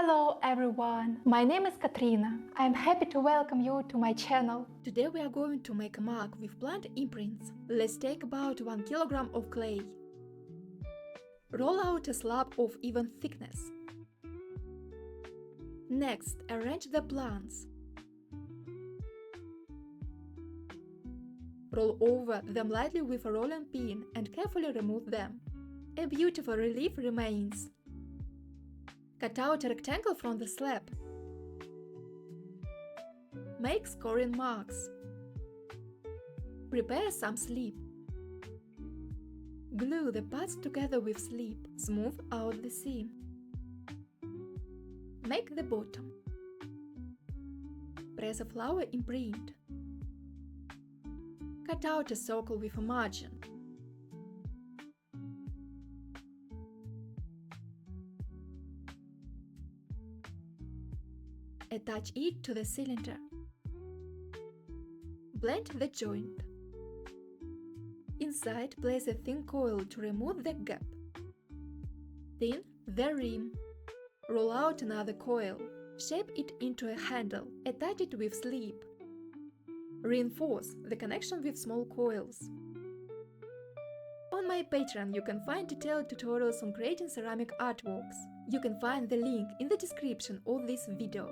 Hello everyone, my name is Katrina. I am happy to welcome you to my channel. Today we are going to make a mug with plant imprints. Let's take about 1 kilogram of clay. Roll out a slab of even thickness. Next, arrange the plants. Roll over them lightly with a rolling pin and carefully remove them. A beautiful relief remains. Cut out a rectangle from the slab. Make scoring marks. Prepare some slip. Glue the parts together with slip. Smooth out the seam. Make the bottom. Press a flower imprint. Cut out a circle with a margin. Attach it to the cylinder. Blend the joint. Inside, place a thin coil to remove the gap. Thin the rim. Roll out another coil. Shape it into a handle. Attach it with slip. Reinforce the connection with small coils. On my Patreon you can find detailed tutorials on creating ceramic artworks. You can find the link in the description of this video.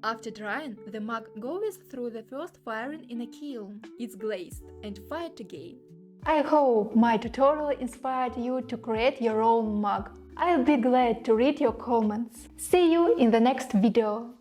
After drying, the mug goes through the first firing in a kiln. It's glazed and fired again. I hope my tutorial inspired you to create your own mug. I'll be glad to read your comments. See you in the next video.